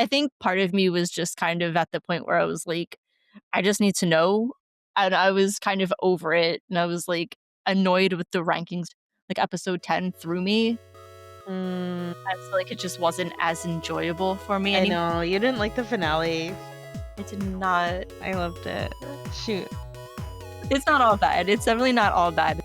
I think part of me was just kind of at the point where I was like, I just need to know. And I was kind of over it. And I was like annoyed with the rankings. Like episode 10 threw me. Mm, I feel like it just wasn't as enjoyable for me I anymore. know. You didn't like the finale. I did not. I loved it. Shoot. It's not all bad. It's definitely not all bad.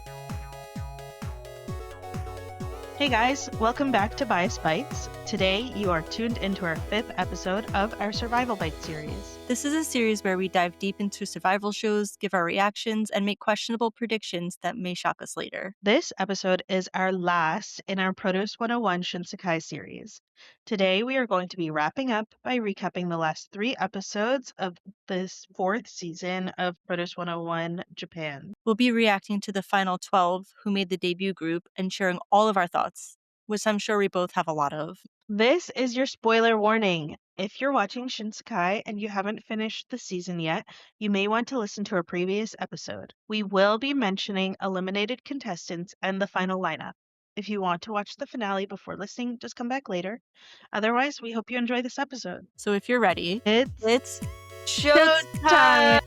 Hey guys, welcome back to Bias Bites. Today you are tuned into our 5th episode of our Survival Bites series. This is a series where we dive deep into survival shows, give our reactions, and make questionable predictions that may shock us later. This episode is our last in our Produce 101 Shinsekai series. Today we are going to be wrapping up by recapping the last 3 episodes of this 4th season of Produce 101 Japan. We'll be reacting to the final 12 who made the debut group and sharing all of our thoughts, which I'm sure we both have a lot of. This is your spoiler warning. If you're watching Shinsekai and you haven't finished the season yet, you may want to listen to our previous episode. We will be mentioning eliminated contestants and the final lineup. If you want to watch the finale before listening, just come back later. Otherwise, we hope you enjoy this episode. So if you're ready, It's showtime!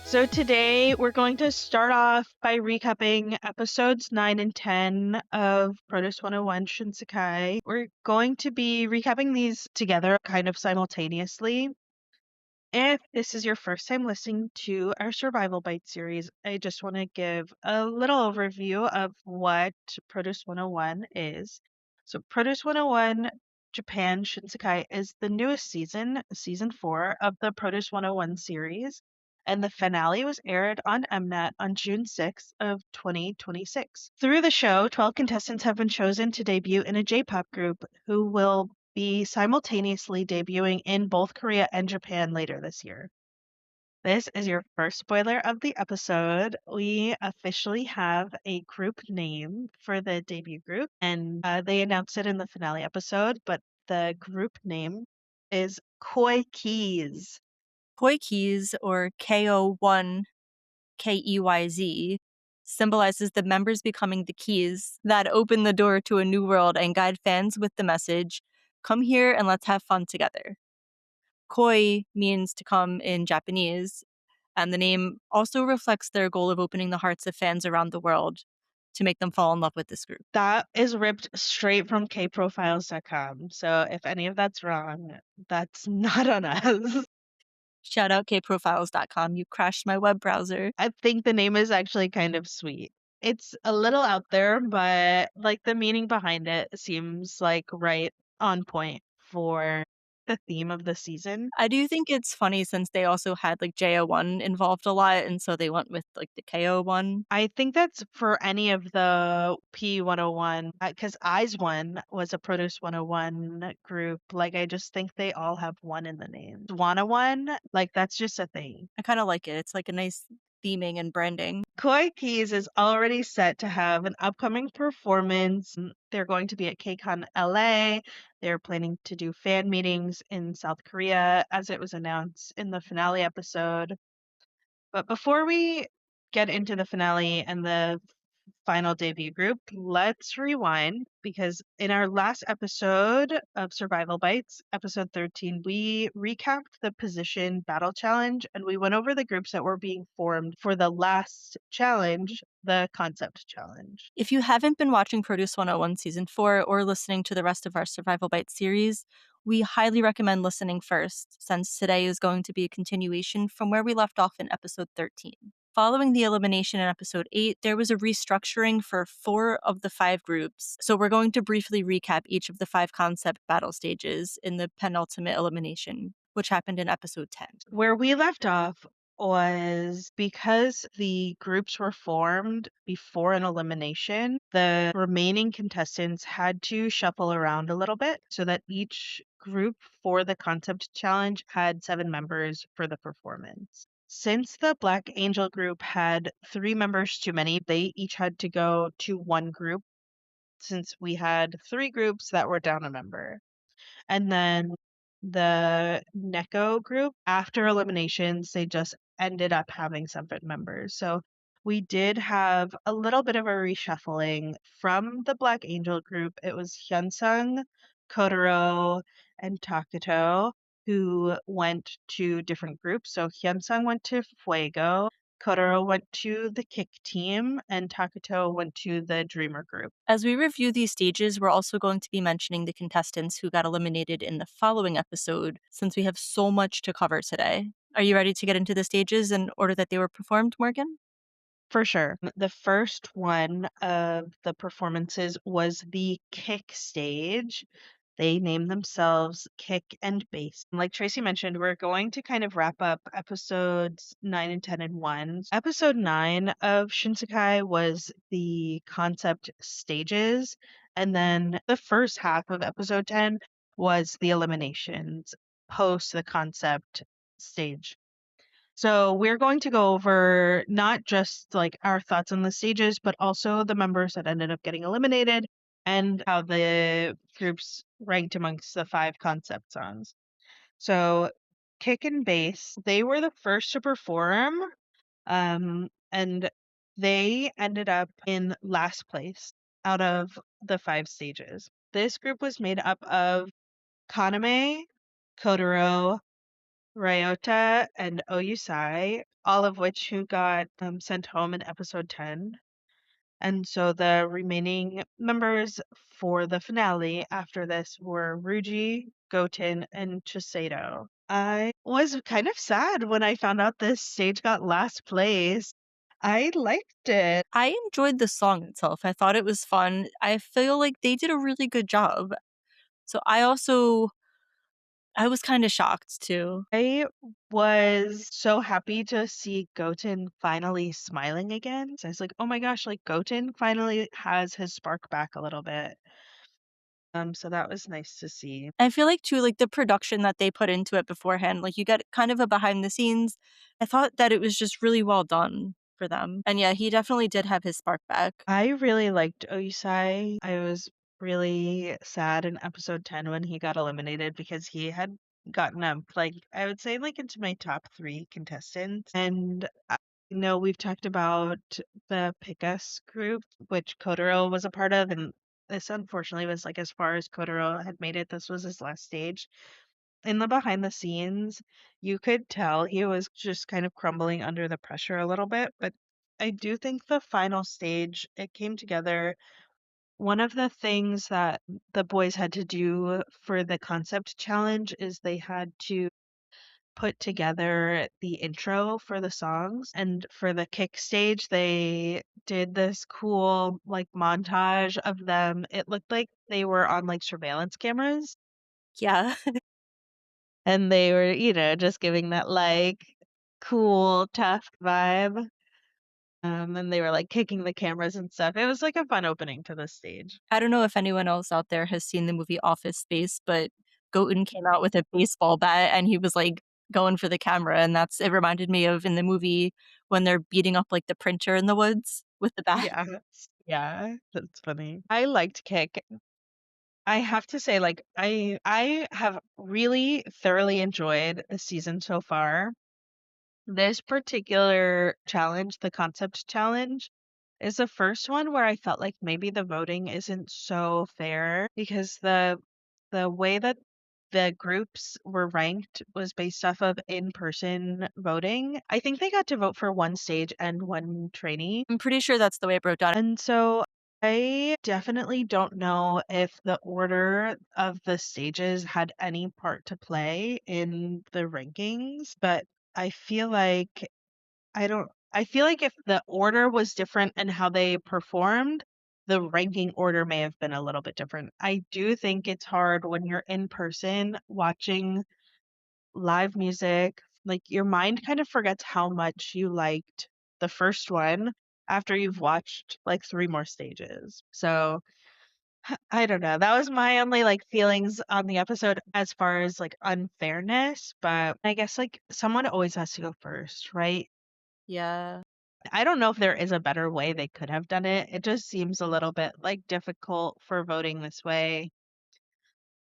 So today we're going to start off by recapping episodes 9 and 10 of Produce 101 Shinsekai. We're going to be recapping these together kind of simultaneously. If this is your first time listening to our Survival Bite series, I just want to give a little overview of what Produce 101 is. So Produce 101 Japan Shinsekai is the newest season, season 4 of the Produce 101 series, and the finale was aired on Mnet on June 6th of 2026. Through the show, 12 contestants have been chosen to debut in a J-pop group who will be simultaneously debuting in both Korea and Japan later this year. This is your first spoiler of the episode. We officially have a group name for the debut group, and they announced it in the finale episode, but the group name is KO1KEYZ. KO1KEYZ, or KO1KEYZ, symbolizes the members becoming the keys that open the door to a new world and guide fans with the message, "Come here and let's have fun together." Koi means to come in Japanese, and the name also reflects their goal of opening the hearts of fans around the world to make them fall in love with this group. That is ripped straight from kprofiles.com. So if any of that's wrong, that's not on us. Shout out kprofiles.com, you crashed my web browser. I think the name is actually kind of sweet. It's a little out there, but like the meaning behind it seems like right on point for the theme of the season. I do think it's funny since they also had like JO1 involved a lot, and so they went with like the KO1. I think that's for any of the P101, because Eyes One was a Produce 101 group. Like, I just think they all have one in the name. 101, like, that's just a thing. I kind of like it. It's like a nice theming and branding. KO1KEYZ is already set to have an upcoming performance. They're going to be at KCON LA. They're planning to do fan meetings in South Korea, as it was announced in the finale episode. But before we get into the finale and the final debut group, let's rewind because in our last episode of Survival Bites, episode 13, we recapped the position battle challenge and we went over the groups that were being formed for the last challenge, the concept challenge. If you haven't been watching Produce 101 Season 4 or listening to the rest of our Survival Bites series, we highly recommend listening first, since today is going to be a continuation from where we left off in episode 13. Following the elimination in episode 8, there was a restructuring for 4 of the 5 groups, so we're going to briefly recap each of the 5 concept battle stages in the penultimate elimination, which happened in episode 10. Where we left off was because the groups were formed before an elimination, the remaining contestants had to shuffle around a little bit so that each group for the concept challenge had 7 members for the performance. Since the Black Angel group had 3 members too many, they each had to go to one group since we had 3 groups that were down a member. And then the Neko group, after eliminations, they just ended up having separate members. So we did have a little bit of a reshuffling from the Black Angel group. It was Hyunsung, Kotaro, and Takuto, who went to different groups. So Hyunsung went to Fuego, Kotaro went to the Kick team, and Takuto went to the Dreamer group. As we review these stages, we're also going to be mentioning the contestants who got eliminated in the following episode, since we have so much to cover today. Are you ready to get into the stages in order that they were performed, Morgan? For sure. The first one of the performances was the Kick stage. They named themselves Kick and Bass. Like Tracy mentioned, we're going to kind of wrap up episodes 9 and 10 in one. Episode 9 of Shinsekai was the concept stages, and then the first half of episode 10 was the eliminations post the concept stage. So we're going to go over not just like our thoughts on the stages, but also the members that ended up getting eliminated and how the groups ranked amongst the 5 concept songs. So Kick and Bass, they were the first to perform, and they ended up in last place out of the 5 stages. This group was made up of Kaname, Kotaro, Ryota and Oyusai, all of which who got sent home in episode 10. And so the remaining members for the finale after this were Ruji, Goten, and Chisato. I was kind of sad when I found out this stage got last place. I liked it. I enjoyed the song itself. I thought it was fun. I feel like they did a really good job. So I was kind of shocked too. I was so happy to see Goten finally smiling again. So I was like, oh my gosh, like Goten finally has his spark back a little bit. So that was nice to see. I feel like too, like the production that they put into it beforehand, like you get kind of a behind the scenes. I thought that it was just really well done for them. And yeah, he definitely did have his spark back. I really liked Oisai. I was really sad in episode 10 when he got eliminated because he had gotten up, like, I would say, like, into my top 3 contestants. And I know we've talked about the Pick Us group, which Kotaro was a part of. And this, unfortunately, was like as far as Kotaro had made it. This was his last stage. In the behind the scenes, you could tell he was just kind of crumbling under the pressure a little bit, but I do think the final stage, it came together. One of the things that the boys had to do for the concept challenge is they had to put together the intro for the songs. And for the kick stage, they did this cool like montage of them. It looked like they were on like surveillance cameras Yeah. and they were, just giving that like cool, tough vibe. And they were like kicking the cameras and stuff. It was like a fun opening to the stage. I don't know if anyone else out there has seen the movie Office Space, but Goten came out with a baseball bat and he was like going for the camera. And it reminded me of in the movie when they're beating up like the printer in the woods with the bat. Yeah. Yeah, that's funny. I liked Kick. I have to say, like, I have really thoroughly enjoyed the season so far. This particular challenge, the concept challenge, is the first one where I felt like maybe the voting isn't so fair because the way that the groups were ranked was based off of in-person voting. I think they got to vote for one stage and one trainee. I'm pretty sure that's the way it broke down. And so I definitely don't know if the order of the stages had any part to play in the rankings, but I feel like I feel like if the order was different and how they performed, the ranking order may have been a little bit different. I do think it's hard when you're in person watching live music, like your mind kind of forgets how much you liked the first one after you've watched like 3 more stages. So I don't know. That was my only like feelings on the episode as far as like unfairness, but I guess like someone always has to go first, right? Yeah. I don't know if there is a better way they could have done it. It just seems a little bit like difficult for voting this way.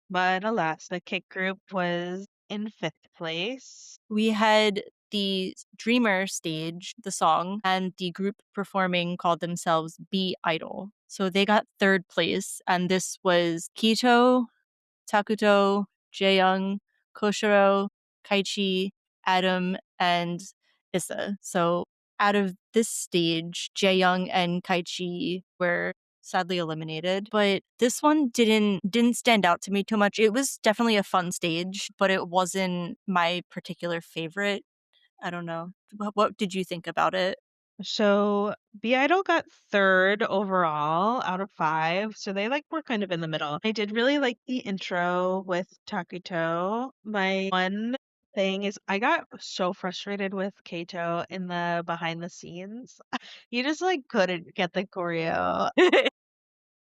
But alas, the kick group was in 5th place. We had the Dreamer stage, the song, and the group performing called themselves Be Idol. So they got third place, and this was Kito, Takuto, Jaeyoung, Koshiro, Kaichi, Adam, and Issa. So out of this stage, Jaeyoung and Kaichi were sadly eliminated. But this one didn't stand out to me too much. It was definitely a fun stage, but it wasn't my particular favorite. I don't know. What did you think about it? So B Idol got third overall out of five. So they like were kind of in the middle. I did really like the intro with Takuto. My one thing is I got so frustrated with Kato in the behind the scenes. You just like couldn't get the choreo.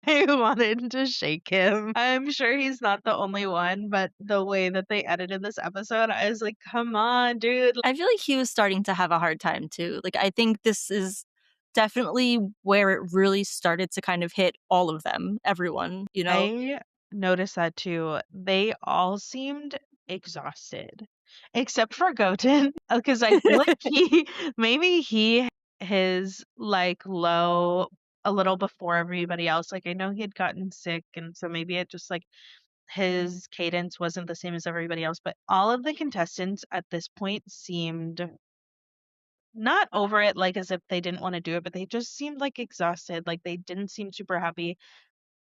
I wanted to shake him. I'm sure he's not the only one, but the way that they edited this episode, I was like, come on, dude. I feel like he was starting to have a hard time too. Like, I think this is definitely where it really started to kind of hit all of them, everyone, you know? I noticed that too. They all seemed exhausted, except for Goten, because I feel like he maybe he his like low a little before everybody else. Like I know he had gotten sick, and so maybe it just like his cadence wasn't the same as everybody else. But all of the contestants at this point seemed not over it, like as if they didn't want to do it, but they just seemed like exhausted. Like they didn't seem super happy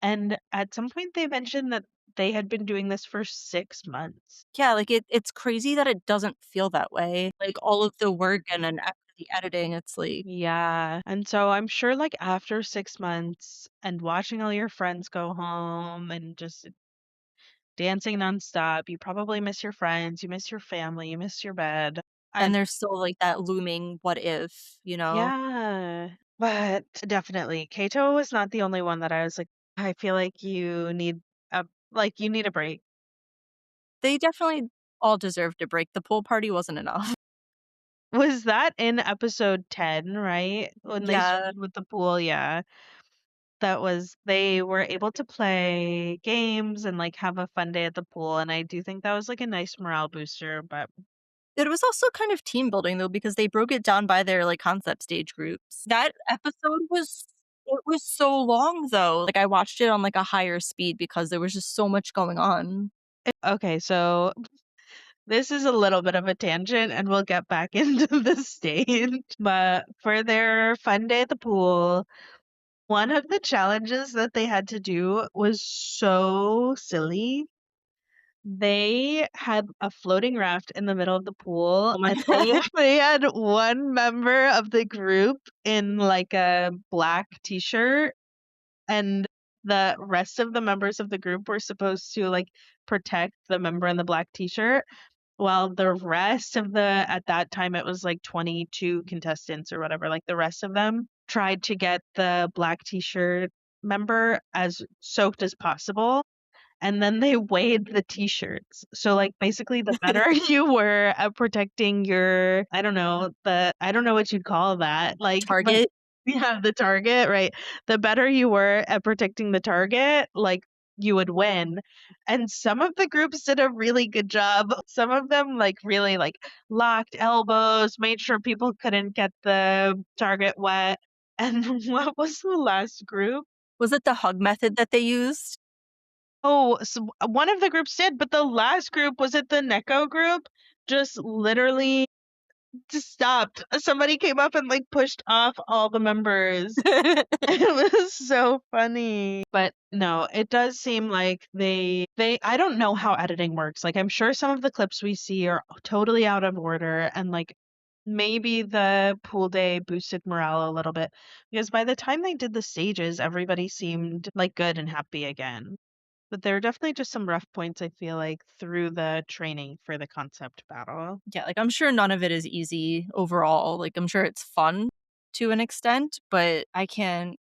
and at some point, they mentioned that they had been doing this for 6 months. Yeah, like it's crazy that it doesn't feel that way. Like all of the work and then after the editing, it's like Yeah, and so I'm sure, like, after 6 months and watching all your friends go home and just dancing nonstop, you probably miss your friends, you miss your family, you miss your bed. and And there's still like that looming what if, you know? yeah, but definitely, Kato was not the only one that I was like, "I feel like you need a break." They definitely all deserved a break. The pool party wasn't enough. Was that in episode 10, right? When they Yeah, started with the pool, yeah. That was they were able to play games and, like, have a fun day at the pool, and I do think that was, like, a nice morale booster, but it was also kind of team building though because they broke it down by their like concept stage groups. That episode was it was so long though. Like I watched it on like a higher speed because there was just so much going on. okay, so this is a little bit of a tangent, and we'll get back into the stage, but for their fun day at the pool, one of the challenges that they had to do was so silly. They had a floating raft in the middle of the pool, Oh my and they they had one member of the group in, like, a black T-shirt, and the rest of the members of the group were supposed to, like, protect the member in the black T-shirt, while the rest of the at that time, it was, like, 22 contestants or whatever, like, the rest of them tried to get the black T-shirt member as soaked as possible and then they weighed the T-shirts. So, like, basically, the better you were at protecting your I don't know what you'd call that, like, but Target. yeah, the target, right? The better you were at protecting the target, like, you would win. And some of the groups did a really good job. Some of them, like, really, like, locked elbows, made sure people couldn't get the target wet. And what was the last group? Was it the hug method that they used? Oh, so one of the groups did, but the last group, was it the Neko group? Just literally just stopped. Somebody came up and like pushed off all the members. It was so funny. But no, it does seem like they I don't know how editing works. Like I'm sure some of the clips we see are totally out of order and like maybe the pool day boosted morale a little bit because by the time they did the stages, everybody seemed like good and happy again. But there are definitely just some rough points, I feel like, through the training for the concept battle. Yeah, like I'm sure none of it is easy overall. Like I'm sure it's fun to an extent, but I can't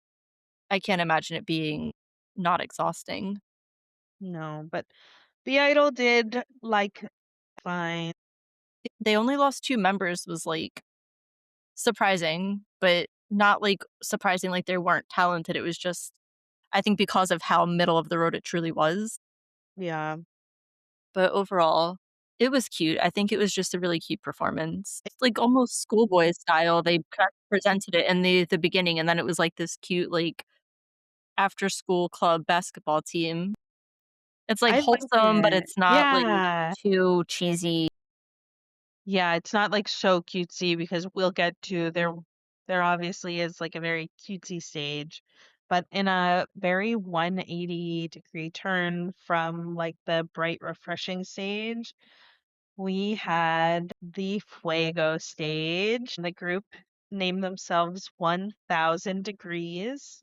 imagine it being not exhausting. No, but the idol did like fine. They only lost 2 members was, like, surprising, but not, like, surprising like they weren't talented, it was just I think because of how middle of the road it truly was, Yeah. but overall, it was cute, I think it was just a really cute performance. It's, like, almost schoolboy style, they presented it in the beginning, and then it was, like, this cute, like, after-school club basketball team. It's, like, I like wholesome, but it. it's not, like, Yeah. too cheesy. Yeah, it's not, like, so cutesy because we'll get to there obviously is, like, a very cutesy stage, but in a very 180-degree turn from, like, the bright, refreshing stage, we had the Fuego stage. The group named themselves 1000 Degrees.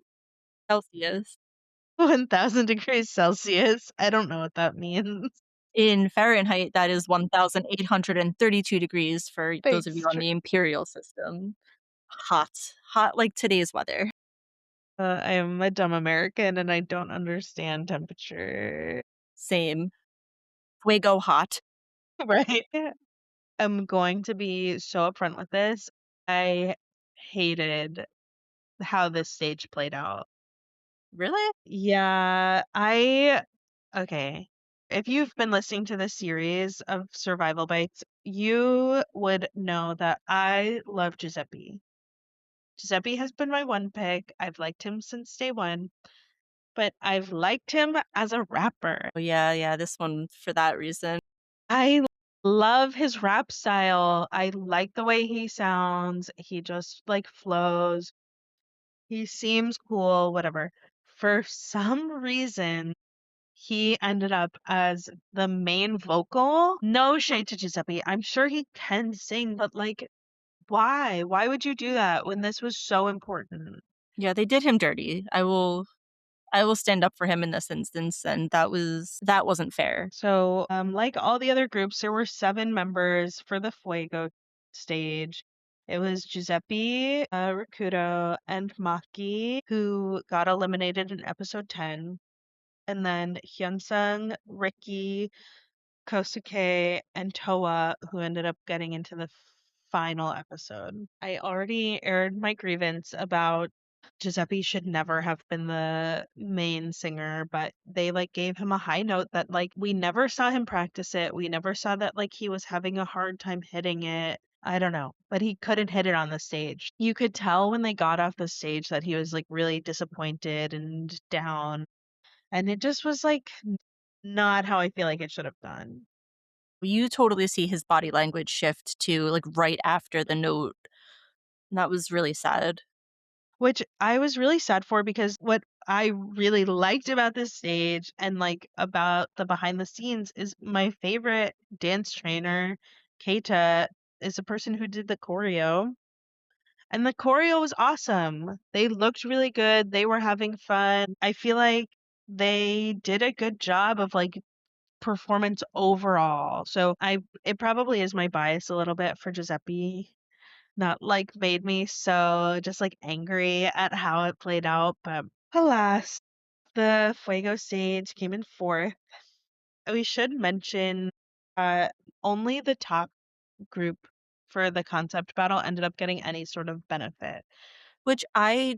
Celsius. 1000 degrees Celsius. I don't know what that means. In Fahrenheit, that is 1,832 degrees for those of you Thanks, on the imperial system. Hot. Hot like today's weather. I am a dumb American and I don't understand temperature. Same. Fuego hot. Right? I'm going to be so upfront with this. I hated how this stage played out. Really? Yeah, okay. If you've been listening to this series of Survival Bites, you would know that I love Giuseppe. Giuseppe has been my one pick. I've liked him since day one, but I've liked him as a rapper. Oh, yeah, yeah, this one for that reason. I love his rap style. I like the way he sounds. He just like flows. He seems cool, whatever. For some reason, he ended up as the main vocal. No shade to Giuseppe. I'm sure he can sing, but like, why? Why would you do that when this was so important? Yeah, they did him dirty. I will stand up for him in this instance, and that wasn't fair. So, like all the other groups, there were 7 members for the Fuego stage. It was Giuseppe, Rakudo, and Maki who got eliminated in episode 10. And then Hyunsung, Ricky, Kosuke, and Toa, who ended up getting into the final episode. I already aired my grievance about Giuseppe should never have been the main singer, but they like gave him a high note that like we never saw him practice it. We never saw that like he was having a hard time hitting it. I don't know, but he couldn't hit it on the stage. You could tell when they got off the stage that he was like really disappointed and down. And it just was like not how I feel like it should have gone. You totally see his body language shift to, like, right after the note, and that was really sad. Which I was really sad for because what I really liked about this stage and like about the behind the scenes is my favorite dance trainer, Keita, is the person who did the choreo. And the choreo was awesome. They looked really good. They were having fun. I feel like they did a good job of like performance overall. So I it probably is my bias a little bit for Giuseppe that like made me so just like angry at how it played out. But alas, the Fuego stage came in fourth. We should mention uh only the top group for the concept battle ended up getting any sort of benefit. Which I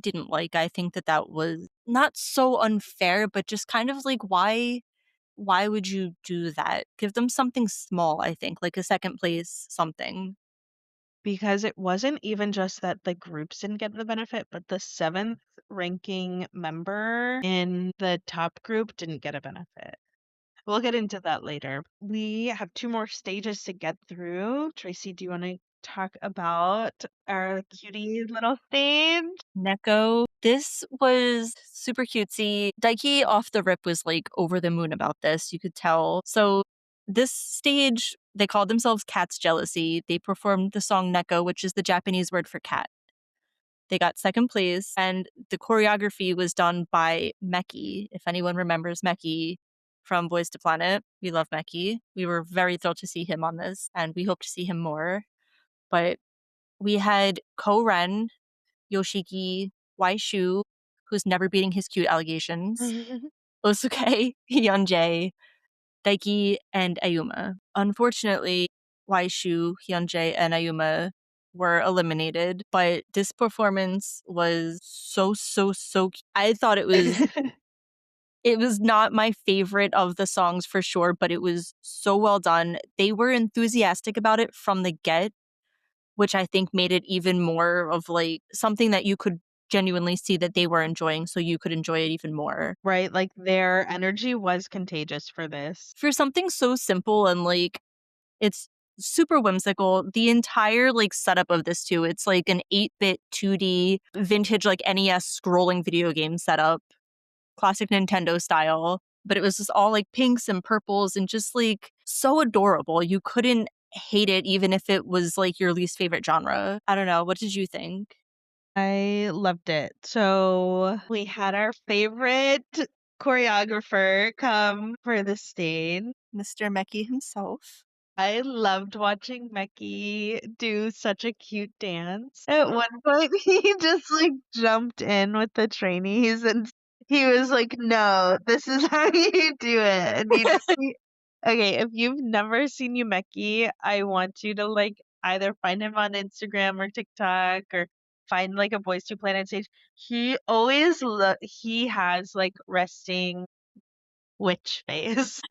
didn't like. I think that that was not so unfair, but just kind of like, why would you do that? Give them something small, I think, like a second place something. Because it wasn't even just that the groups didn't get the benefit, but the seventh ranking member in the top group didn't get a benefit. We'll get into that later. We have 2 more stages to get through. Tracy, do you want to talk about our cutie little stage? Neko, this was super cutesy. Daiki off the rip was like over the moon about this, you could tell. So this stage, they called themselves Cat's Jealousy. They performed the song Neko, which is the Japanese word for cat. They got second place, and the choreography was done by Meki. If anyone remembers Meki from Boys to Planet, we love Meki. We were very thrilled to see him on this, and we hope to see him more. But we had Ko Ren, Yoshiki, Wai Shu, who's never beating his cute allegations, Osuke, Hyunjae, Daiki, and Ayuma. Unfortunately, Waishu, Hyunjae, and Ayuma were eliminated, but this performance was I thought it was not my favorite of the songs for sure, but it was so well done. They were enthusiastic about it from the get, which I think made it even more of like something that you could genuinely see that they were enjoying so you could enjoy it even more. Right? Like their energy was contagious for this. For something so simple and like it's super whimsical, the entire like setup of this too, it's like an 8-bit 2D vintage like NES scrolling video game setup, classic Nintendo style, but it was just all like pinks and purples and just like so adorable. You couldn't hate it even if it was like your least favorite genre. I don't know. What did you think? I loved it. So we had our favorite choreographer come for the stage. Mr. Meki himself. I loved watching Meki do such a cute dance. At one point, he just like jumped in with the trainees and he was like, "No, this is how you do it." And okay, if you've never seen Yumeki, I want you to like either find him on Instagram or TikTok or find like a Boys to Planet stage. He has like resting witch face.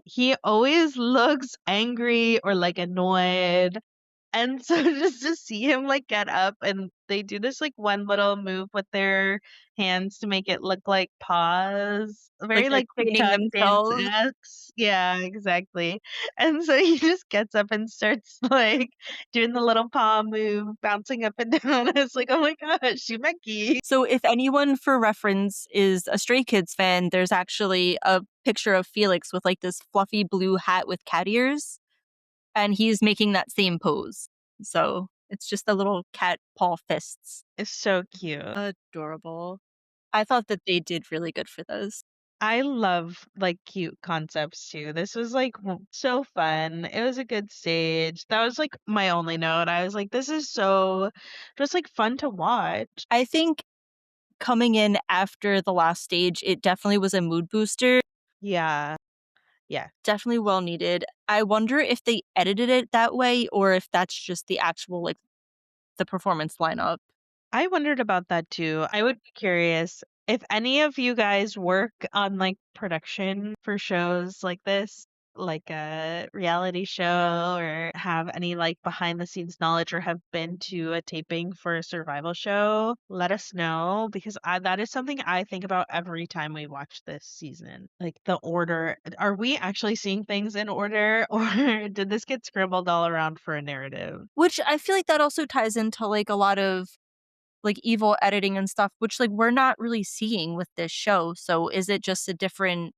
He always looks angry or like annoyed. And so just to see him like get up and they do this like one little move with their hands to make it look like paws. Like Very they're like training TikTok themselves. dance. Yeah, exactly. And so he just gets up and starts like doing the little paw move, bouncing up and down. It's like, oh my gosh, Shimeki. So, if anyone for reference is a Stray Kids fan, there's actually a picture of Felix with like this fluffy blue hat with cat ears, and he's making that same pose. So, it's just the little cat paw fists. It's so cute. Adorable. I thought that they did really good for this. I love like cute concepts too. This was like so fun. It was a good stage. That was like my only note. I was like, this is so just like fun to watch. I think coming in after the last stage, it definitely was a mood booster. Yeah. Yeah. Definitely well needed. I wonder if they edited it that way or if that's just the actual like the performance lineup. I wondered about that too. I would be curious if any of you guys work on like production for shows like this, like a reality show, or have any like behind the scenes knowledge or have been to a taping for a survival show, let us know because that is something I think about every time we watch this season. Like the order. Are we actually seeing things in order or did this get scribbled all around for a narrative? Which I feel like that also ties into like a lot of like evil editing and stuff, which like we're not really seeing with this show. So is it just a different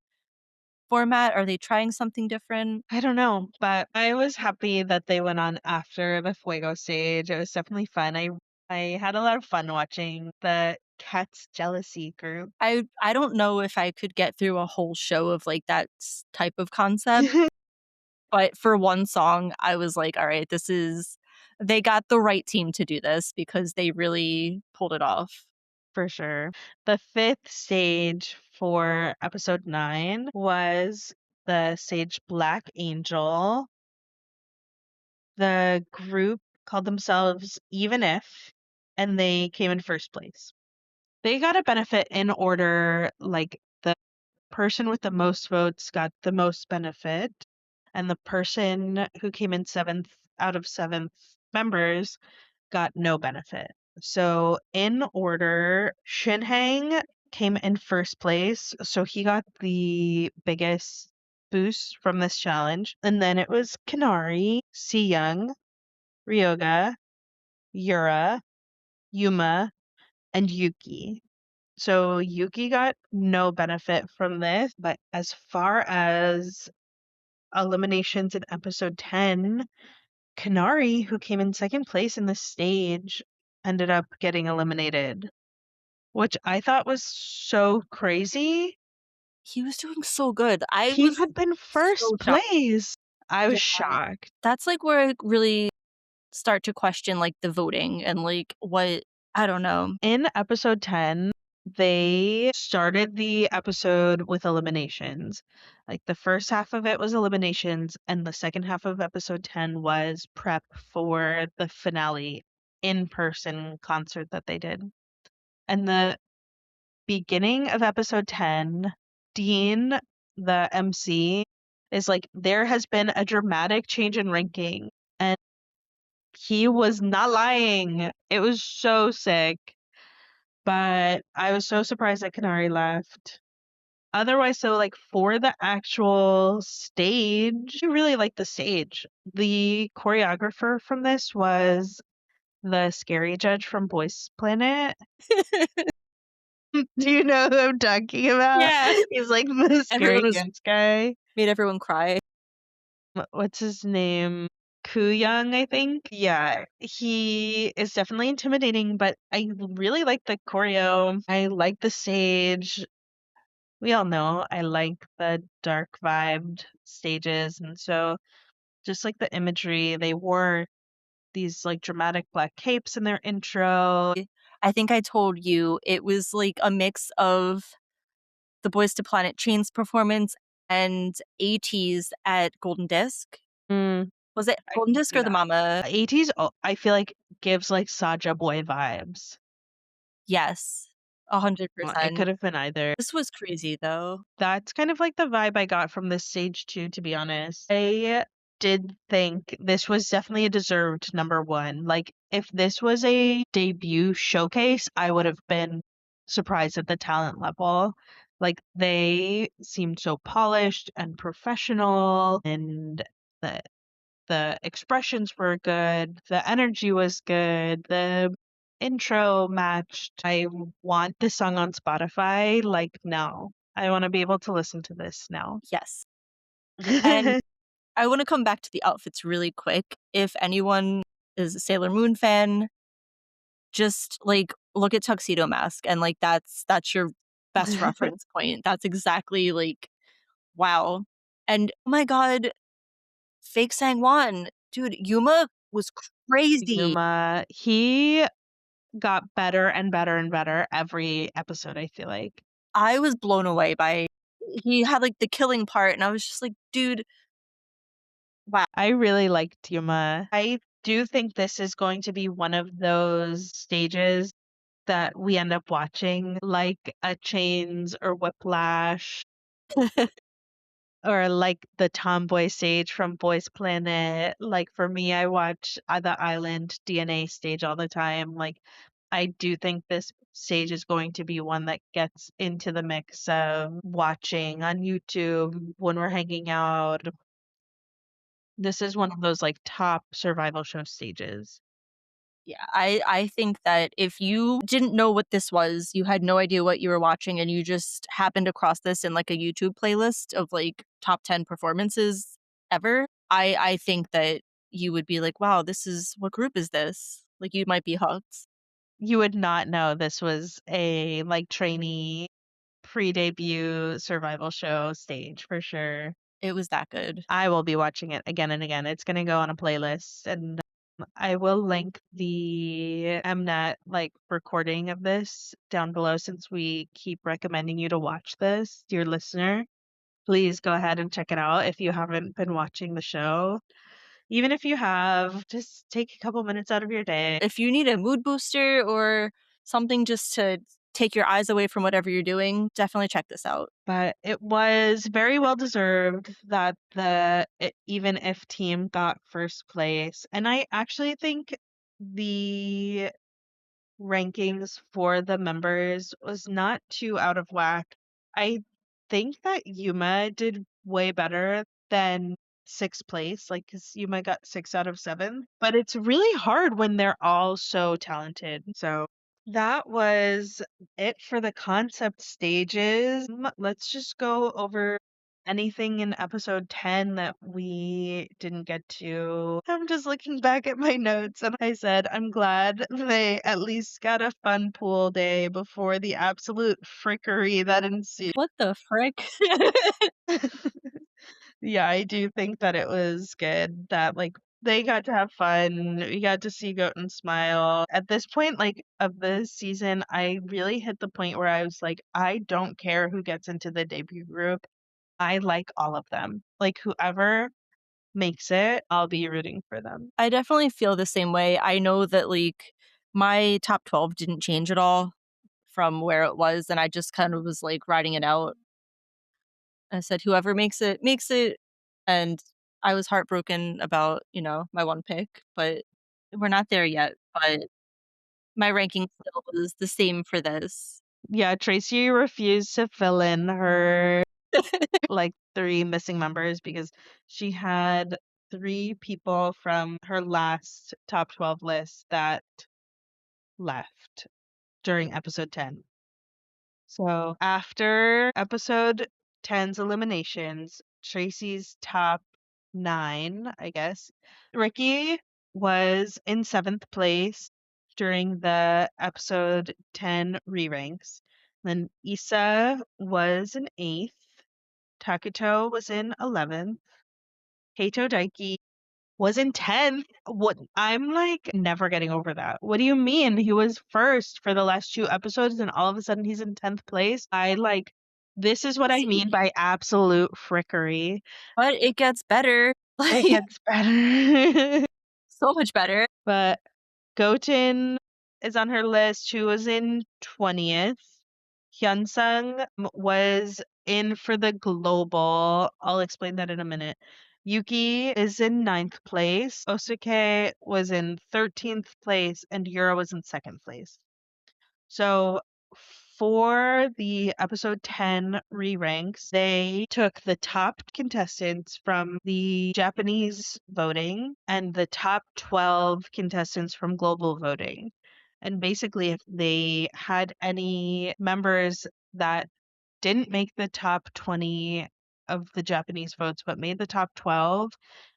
format? Are they trying something different? I don't know, but I was happy that they went on after the Fuego stage. It was definitely fun. I had a lot of fun watching the Cat's Jealousy group. I don't know if I could get through a whole show of like that type of concept, but for one song I was like, all right, this is they got the right team to do this because they really pulled it off. For sure. The fifth stage for episode 9 was the stage Black Angel. The group called themselves Even If, and they came in first place. They got a benefit in order, like the person with the most votes got the most benefit, and the person who came in seventh out of seventh members got no benefit. So, in order, Shinhang came in first place, so he got the biggest boost from this challenge. And then it was Kanari, Si Young, Ryoga, Yura, Yuma, and Yuki. So Yuki got no benefit from this, but as far as eliminations in episode 10, Kanari, who came in second place in the stage, ended up getting eliminated, which I thought was so crazy. He was doing so good. I He was had been so first shocked. place. I was Yeah. shocked. That's like where I really start to question like the voting and like what I don't know. In episode 10, they started the episode with eliminations. Like the first half of it was eliminations, and the second half of episode 10 was prep for the finale in person concert that they did. And the beginning of episode 10, Dean, the MC, is like, there has been a dramatic change in ranking. And He was not lying. It was so sick, but I was so surprised that Kanari left. Otherwise, so like for the actual stage, I really like the stage. The choreographer from this was the scary judge from Boys Planet. Do you know who I'm talking about? Yeah. He's like the Everyone scary was dance guy. made everyone cry. What's his name? Young, I think. Yeah, he is definitely intimidating, but I really like the choreo. I like the stage. We all know I like the dark vibed stages, and so just like the imagery, they wore these like dramatic black capes in their intro. I think I told you it was like a mix of the Boys to Planet Chains performance and ATEEZ at Golden Disc. Mm, Was it I Golden can Disc see or the that. Mama? 80s, I feel like gives like Saja Boy vibes. Yes, It 100%. could have been either. This was crazy though. That's kind of like the vibe I got from this stage too, to be honest. I did think this was definitely a deserved number one. Like, if this was a debut showcase, I would have been surprised at the talent level. Like, they seemed so polished and professional, and the the expressions were good, the energy was good, the intro matched. I want this song on Spotify like now. I want to be able to listen to this now. Yes. And I want to come back to the outfits really quick. If anyone is a Sailor Moon fan, just like look at Tuxedo Mask and like that's your best reference point. That's exactly like wow. And oh my god, fake Sangwon. Dude, Yuma was crazy. Yuma, he got better and better and better every episode, I feel like. I was blown away by he had like the killing part and I was just like, dude, wow. I really liked Yuma. I do think this is going to be one of those stages that we end up watching, like a Chains or Whiplash, or like the Tomboy stage from Boys Planet. Like for me, I watch the Island DNA stage all the time. Like I do think this stage is going to be one that gets into the mix of watching on YouTube when we're hanging out. This is one of those like top survival show stages. Yeah, I think that if you didn't know what this was, you had no idea what you were watching, and you just happened across this in like a YouTube playlist of like top 10 performances ever, I think that you would be like, wow, this is what group is this? Like you might be hooked. You would not know this was a like trainee pre-debut survival show stage for sure. It was that good. I will be watching it again and again. It's gonna go on a playlist, and I will link the Mnet like recording of this down below since we keep recommending you to watch this, dear listener. Please go ahead and check it out if you haven't been watching the show. Even if you have, just take a couple minutes out of your day. If you need a mood booster or something just to take your eyes away from whatever you're doing, definitely check this out. But it was very well deserved that even if team got first place. And I actually think the rankings for the members was not too out of whack. I think that Yuma did way better than sixth place, like, because Yuma got 6 out of 7. But it's really hard when they're all so talented. So that was it for the concept stages. Let's just go over anything in episode 10 that we didn't get to. I'm just looking back at my notes and I said, I'm glad they at least got a fun pool day before the absolute frickery that ensued. What the frick? Yeah, I do think that it was good that like they got to have fun. We got to see Goat and Smile. At this point, like of the season, I really hit the point where I was like, I don't care who gets into the debut group. I like all of them. Like whoever makes it, I'll be rooting for them. I definitely feel the same way. I know that like my top 12 didn't change at all from where it was, and I just kind of was like riding it out. I said whoever makes it makes it, and I was heartbroken about, my one pick, but We're not there yet, but my ranking still is the same for this. Yeah, Tracy refused to fill in her like 3 missing members because she had 3 people from her last top 12 list that left during episode 10. So after episode 10's eliminations, Tracy's top 9, I guess, Ricky was in 7th place during the episode 10 re-ranks. Then Issa was in 8th. Takuto was in 11th. Heito Daiki was in 10th. What I'm like never getting over that. What do you mean? He was first for the last 2 episodes and all of a sudden he's in 10th place. I like this is what I See, mean by absolute frickery. but it gets better, It like, gets better. so much better. But Goten is on her list, who was in 20th. Hyunsung was in for the global. I'll explain that in a minute. Yuki is in 9th place. Osuke was in 13th place, and Yura was in 2nd place. So for the episode 10 re-ranks, they took the top contestants from the Japanese voting and the top 12 contestants from global voting. And basically, if they had any members that didn't make the top 20 of the Japanese votes, but made the top 12,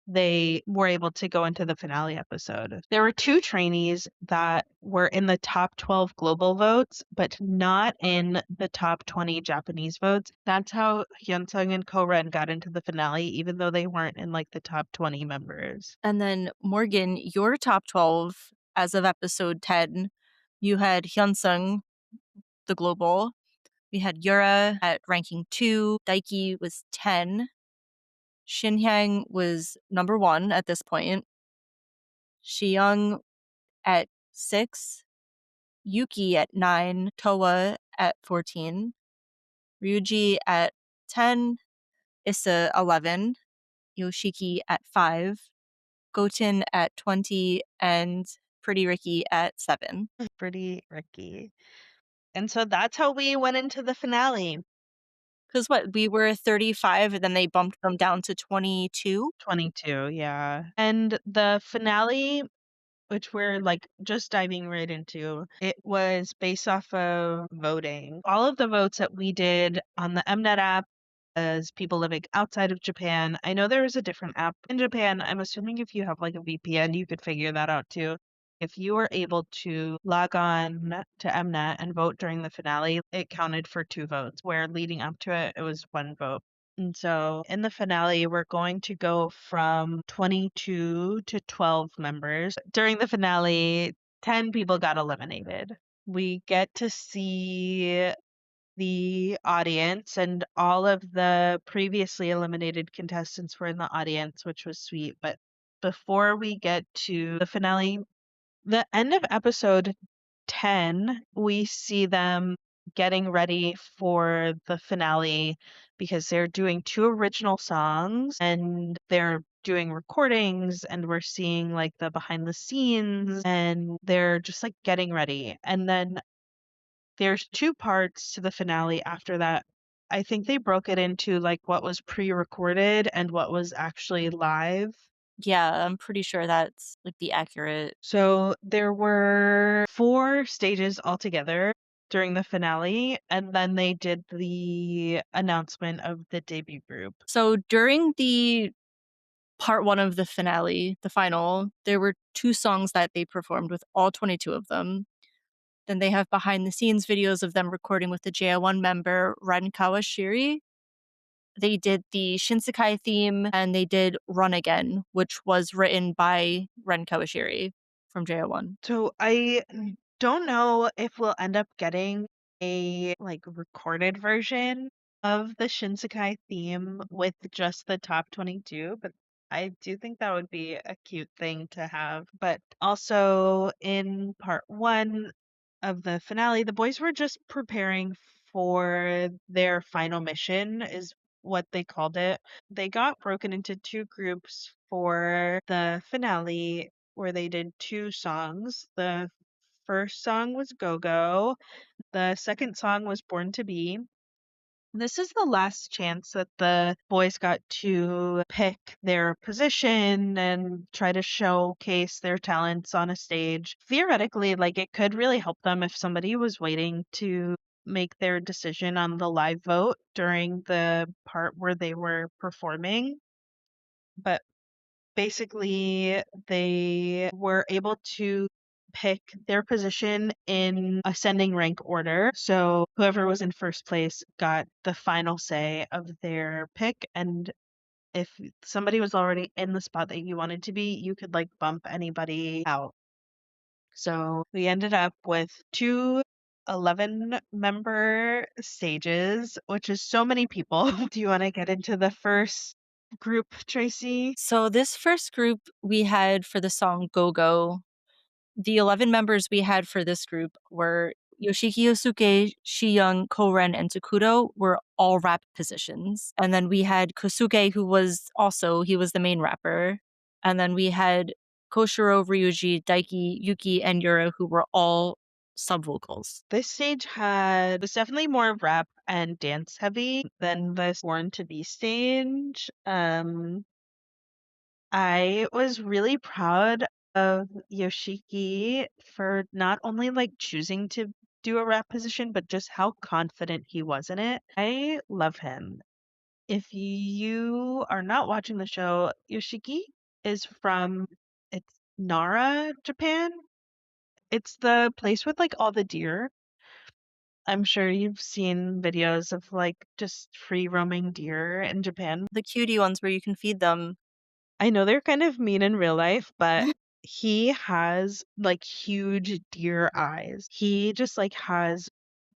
they were able to go into the finale episode. There were 2 trainees that were in the top 12 global votes, but not in the top 20 Japanese votes. That's how Hyunsung and Koren got into the finale, even though they weren't in like the top 20 members. And then Morgan, your top 12 as of episode 10, you had Hyunsung, the global. We had Yura at ranking 2. Daiki was 10. Shinhyang was number 1 at this point. Shiyoung at 6. Yuki at 9. Toa at 14. Ryuji at 10. Issa 11. Yoshiki at 5. Goten at 20. And Pretty Ricky at 7. Pretty Ricky. And so that's how we went into the finale. Because what, we were 35 and then they bumped them down to 22? 22, yeah. And the finale, which we're like just diving right into, it was based off of voting. All of the votes that we did on the Mnet app as people living outside of Japan. I know there is a different app in Japan. I'm assuming if you have like a VPN, you could figure that out too. If you were able to log on to Mnet and vote during the finale, it counted for 2 votes, where leading up to it, it was 1 vote. And so in the finale, we're going to go from 22 to 12 members. During the finale, 10 people got eliminated. We get to see the audience, and all of the previously eliminated contestants were in the audience, which was sweet. But before we get to the finale, the end of episode 10, we see them getting ready for the finale because they're doing 2 original songs and they're doing recordings, and we're seeing like the behind the scenes, and they're just like getting ready. And then there's 2 parts to the finale after that. I think they broke it into like what was pre-recorded and what was actually live. Yeah, I'm pretty sure that's like the accurate. So there were 4 stages altogether during the finale, and then they did the announcement of the debut group. So during the part 1 of the finale, the final, there were 2 songs that they performed with all 22 of them. Then they have behind the scenes videos of them recording with the JO1 member Ren Kawashiri. They did the Shinsekai theme and they did Run Again, which was written by Ren Kawashiri from JO1. So I don't know if we'll end up getting a like recorded version of the Shinsekai theme with just the top 22, but I do think that would be a cute thing to have. But also in part 1 of the finale, the boys were just preparing for their final mission, is what they called it. They got broken into 2 groups for the finale. where they did two songs. The first song was Go Go, the second song was Born to Be. This is the last chance that the boys got to pick their position and try to showcase their talents on a stage. Theoretically, like it could really help them if somebody was waiting to make their decision on the live vote during the part where they were performing. But basically, they were able to pick their position in ascending rank order. So whoever was in first place got the final say of their pick. And if somebody was already in the spot that you wanted to be, you could like bump anybody out. So we ended up with two 11 member stages, which is so many people. Do you want to get into the first group, Tracy? So this first group we had for the song Go Go, the 11 members we had for this group were Yoshiki Yosuke, Shiyoung, Koren, and Takudo were all rap positions. And then we had Kosuke, who was also, he was the main rapper. And then we had Koshiro, Ryuji, Daiki, Yuki, and Yura, who were all sub vocals. This stage was definitely more rap and dance heavy than the Born to Be stage. I was really proud of Yoshiki for not only like choosing to do a rap position, but just how confident he was in it. I love him. If you are not watching the show, Yoshiki is from it's Nara, Japan. It's the place with like all the deer. I'm sure you've seen videos of like just free roaming deer in Japan. The cutie ones where you can feed them. I know they're kind of mean in real life, but he has like huge deer eyes. He just like has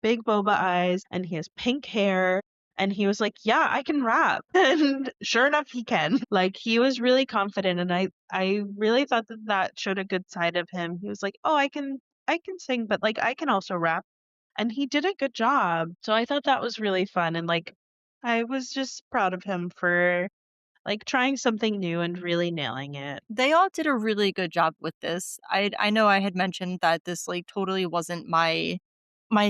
big boba eyes and he has pink hair. And he was like, "Yeah, I can rap." And sure enough, he can. Like he was really confident, and I really thought that that showed a good side of him. He was like, "Oh, I can sing, but like I can also rap." And he did a good job. So I thought that was really fun and like I was just proud of him for like trying something new and really nailing it. They all did a really good job with this. I know I had mentioned that this like totally wasn't my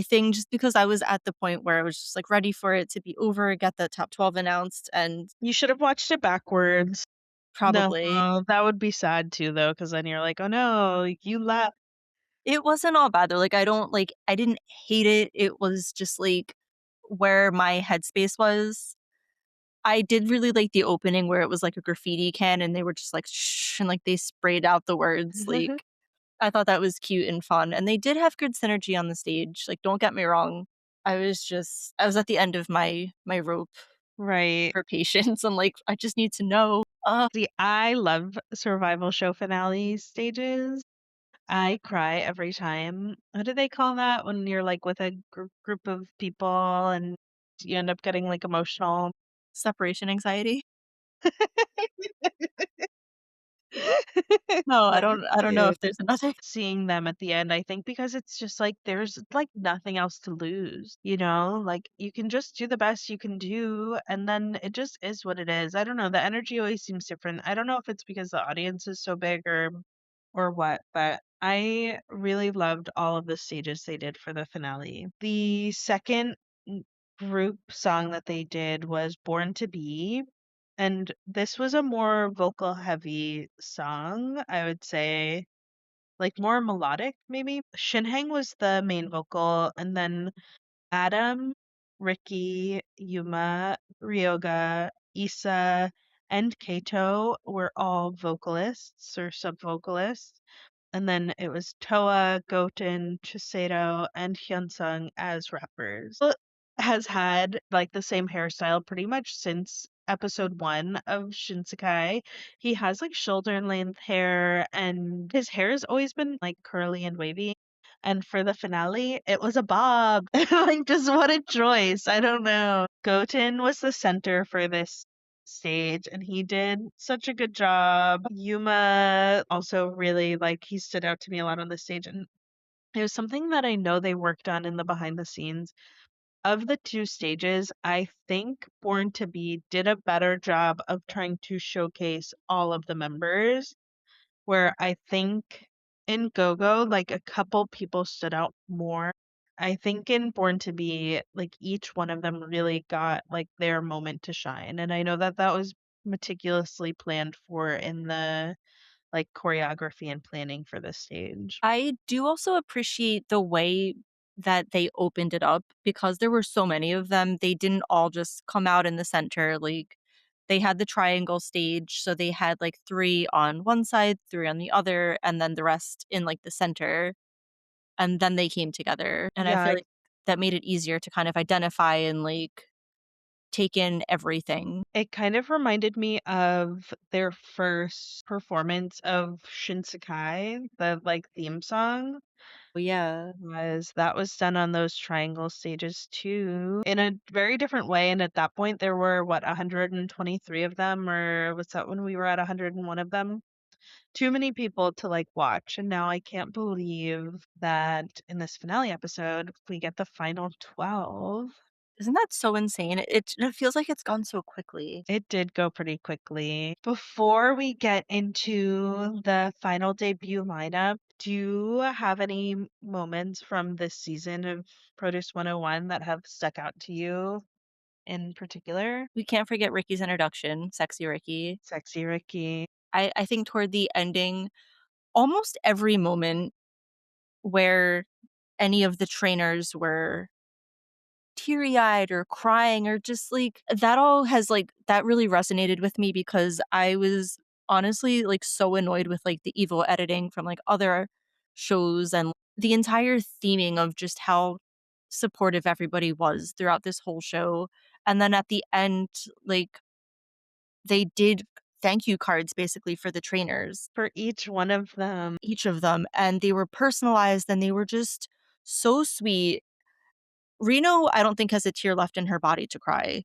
thing just because I was at the point where I was just like ready for it to be over, get the top 12 announced, and You should have watched it backwards. No, probably that would be sad too though, because then you're like, oh no, like, you left. it wasn't all bad though. Like I didn't hate it. It was just like where my headspace was. I did really like the opening where it was like a graffiti can and they were just like shh and like they sprayed out the words. Like I thought that was cute and fun. And they did have good synergy on the stage. Like don't get me wrong. I was at the end of my rope Right. for patience. I'm like, I just need to know. See, I love survival show finale stages. I cry every time. What do they call that when you're like with a group of people and you end up getting like emotional? Separation anxiety. No, But I don't know dude, if there's another. seeing them at the end, I think because it's just like there's like nothing else to lose, you know? Like you can just do the best you can do and then it just is what it is. I don't know, the energy always seems different. I don't know if it's because the audience is so big or what, but I really loved all of the stages they did for the finale. The second group song that they did was Born to Be. And this was a more vocal heavy song, I would say, like more melodic, maybe. Shinhang was the main vocal, and then Adam, Ricky, Yuma, Ryoga, Issa, and Kato were all vocalists or sub vocalists. And then it was Toa, Goten, Chisato, and Hyunsung as rappers. Has had like the same hairstyle pretty much since episode 1 of Shinsekai. He has like shoulder length hair and his hair has always been like curly and wavy. And for the finale, it was a bob. Like just what a choice. I don't know. Goten was the center for this stage and he did such a good job. Yuma also really like he stood out to me a lot on the stage and it was something that I know they worked on in the behind the scenes. Of the two stages, I think Born to Be did a better job of trying to showcase all of the members. where I think in Go-Go, like a couple people stood out more. I think in Born to Be, like each one of them really got like their moment to shine. And I know that that was meticulously planned for in the like choreography and planning for the stage. I do also appreciate the way that they opened it up because there were so many of them. They didn't all just come out in the center. Like they had the triangle stage. So they had like three on one side, three on the other, and then the rest in like the center. And then they came together. And I Yeah, feel like that made it easier to kind of identify and like take in everything. it kind of reminded me of their first performance of Shinsekai, the like theme song. But yeah. Was that was done on those triangle stages too, in a very different way, and at that point, there were, what, 123 of them, or was that when we were at 101 of them? Too many people to, like, watch, and now I can't believe that in this finale episode, we get the final 12. Isn't that so insane? It feels like it's gone so quickly. It did go pretty quickly. Before we get into the final debut lineup, do you have any moments from this season of Produce 101 that have stuck out to you in particular? We can't forget Ricky's introduction, Sexy Ricky. Sexy Ricky. I think toward the ending, almost every moment where any of the trainers were teary-eyed or crying or just, like that all has, like that really resonated with me because I was honestly, like, so annoyed with, like, the evil editing from, like, other shows and the entire theming of just how supportive everybody was throughout this whole show, and then at the end, like, they did thank you cards basically for the trainers, For each one of them, each of them, and they were personalized and they were just so sweet. Reno, I don't think has a tear left in her body to cry.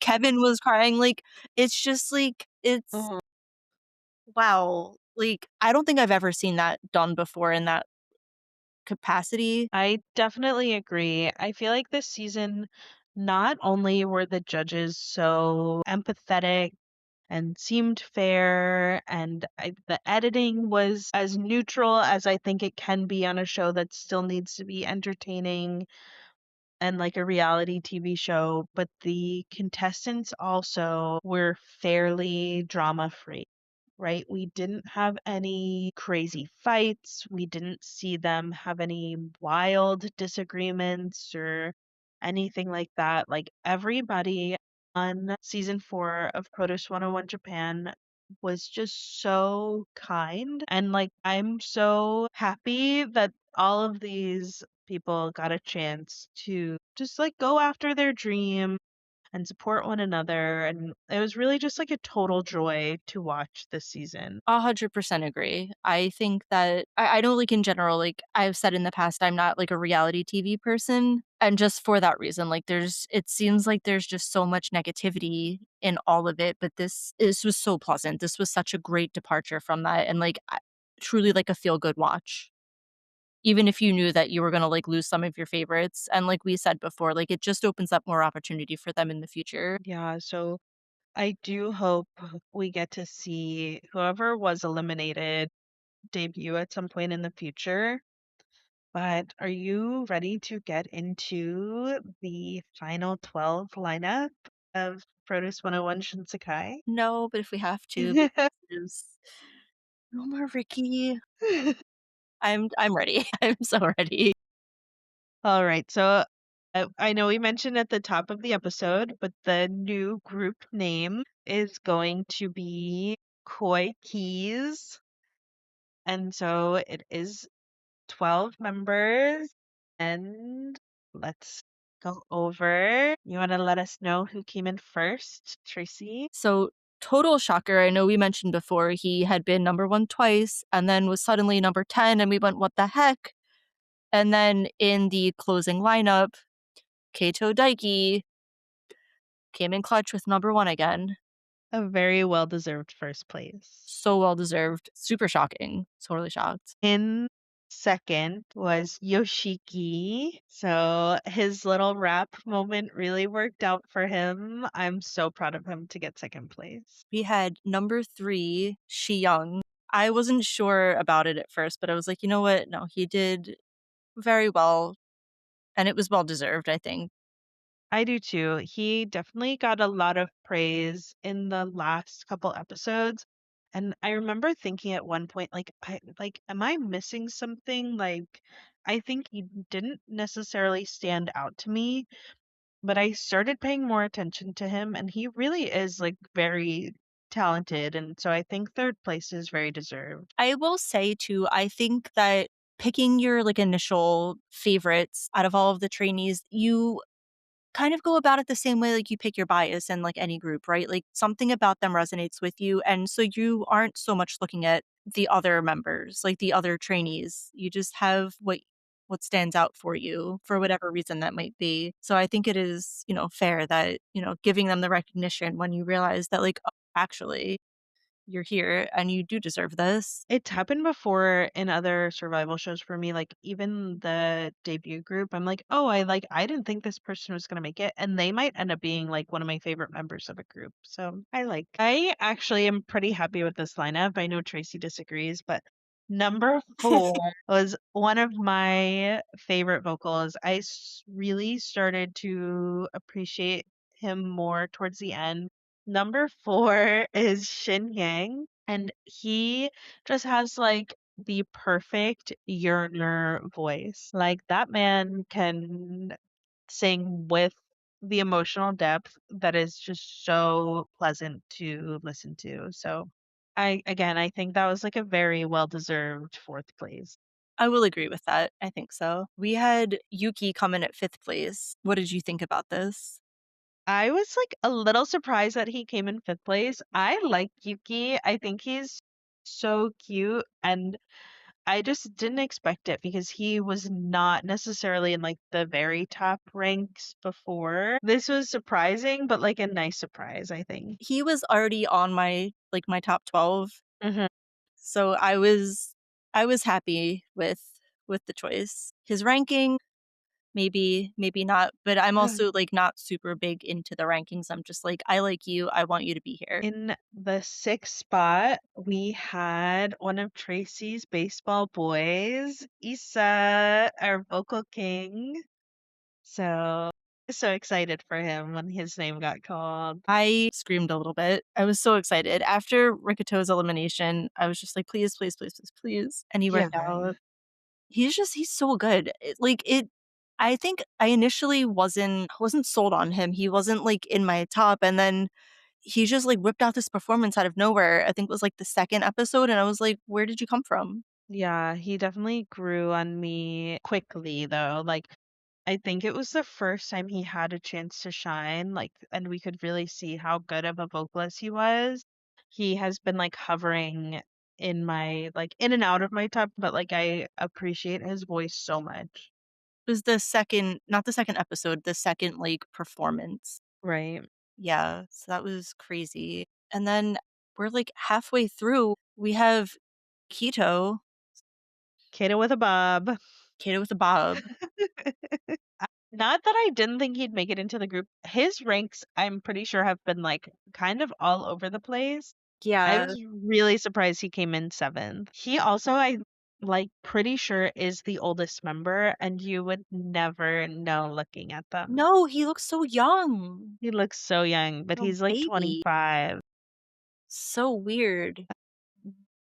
Kevin was crying, like, it's just, like, it's mhm, wow. Like, I don't think I've ever seen that done before in that capacity. I definitely agree. I feel like this season, not only were the judges so empathetic and seemed fair, and the editing was as neutral as I think it can be on a show that still needs to be entertaining and like a reality TV show, but the contestants also were fairly drama free, right? We didn't have any crazy fights. We didn't see them have any wild disagreements or anything like that. Like everybody on season 4 of Produce 101 Japan was just so kind. And like, I'm so happy that all of these people got a chance to just like go after their dream and support one another. And it was really just like a total joy to watch this season. 100% agree. I think that I know, like, in general, like, I've said in the past, I'm not, like, a reality TV person, and just for that reason, like, it seems like there's just so much negativity in all of it, but this was so pleasant. This was such a great departure from that and, like, truly, like, a feel-good watch. Even if you knew that you were gonna, like, lose some of your favorites, and like we said before, like, it just opens up more opportunity for them in the future. Yeah, so I do hope we get to see whoever was eliminated debut at some point in the future. But are you ready to get into the final 12 lineup of Produce 101 Shinsekai? No, but if we have to because there's no more Ricky. I'm ready. I'm so ready. All right, so I know we mentioned at the top of the episode, but the new group name is going to be Koi Keys. And so it is 12 members. And let's go over. You want to let us know who came in first, Tracy? So, total shocker, I know we mentioned before he had been number 1 twice and then was suddenly number 10, and we went, "What the heck?" And then in the closing lineup, Kato Daiki came in clutch with number 1 again. A very well deserved first place. So well deserved. Super shocking. Totally shocked. Second was Yoshiki. So his little rap moment really worked out for him. I'm so proud of him to get second place. We had number 3, Shi Young. I wasn't sure about it at first, but I was like, "You know what? No, he did very well, and it was well deserved, I think." I do too. He definitely got a lot of praise in the last couple episodes. And I remember thinking at one point, am I missing something? Like, I think he didn't necessarily stand out to me, but I started paying more attention to him, and he really is like very talented. And so I think third place is very deserved. I will say too, I think that picking your, like, initial favorites out of all of the trainees, you kind of go about it the same way like you pick your bias in like any group, right? Like something about them resonates with you. And so you aren't so much looking at the other members, like the other trainees. You just have what stands out for you for whatever reason that might be. So I think it is, fair that, giving them the recognition when you realize that like, oh, actually you're here and you do deserve this. It's happened before in other survival shows for me, like even the debut group. I'm like, oh, I didn't think this person was gonna make it, and they might end up being like one of my favorite members of a group. So I actually am pretty happy with this lineup. I know Tracy disagrees, but number four was one of my favorite vocals. Really started to appreciate him more towards the end. Number four is Shin Yang, and he just has like the perfect yearner voice. Like that man can sing with the emotional depth that is just so pleasant to listen to. So I think that was like a very well deserved fourth place. I will agree with that. I think so. We had Yuki come in at 5th place. What did you think about this? I was like a little surprised that he came in fifth place. I like Yuki. I think he's so cute, and I just didn't expect it because he was not necessarily in like the very top ranks before. This was surprising, but like a nice surprise, I think. He was already on my top 12, Hmm. so I was happy with the choice. His ranking, maybe not, but I'm also, like, not super big into the rankings. I'm just like, "I like you, I want you to be here." In the sixth spot, we had one of Tracy's baseball boys, Issa, our vocal king. So excited for him when his name got called. I screamed a little bit. I was so excited. After Rikito's elimination, I was just like, "Please, please, please, please, please," and he Yeah. worked out. He's so good. I think I initially wasn't sold on him. He wasn't, like, in my top, and then he just, like, whipped out this performance out of nowhere. I think it was, like, the 2nd episode, and I was like, "Where did you come from?" Yeah, he definitely grew on me quickly though. Like I think it was the first time he had a chance to shine, like, and we could really see how good of a vocalist he was. He has been like hovering in my like in and out of my top, but like I appreciate his voice so much. It was the 2nd, not the 2nd episode, the 2nd, like, performance. Right. Yeah, so that was crazy. And then we're, like, halfway through, we have Keto, Kato with a bob. Keto with a bob. Not that I didn't think he'd make it into the group. His ranks, I'm pretty sure, have been like kind of all over the place. I Yeah. was really surprised he came in seventh. He also, I like pretty sure is the oldest member, and you would never know looking at them. No, he looks so young. He looks so young, but No he's like baby. 25. So weird.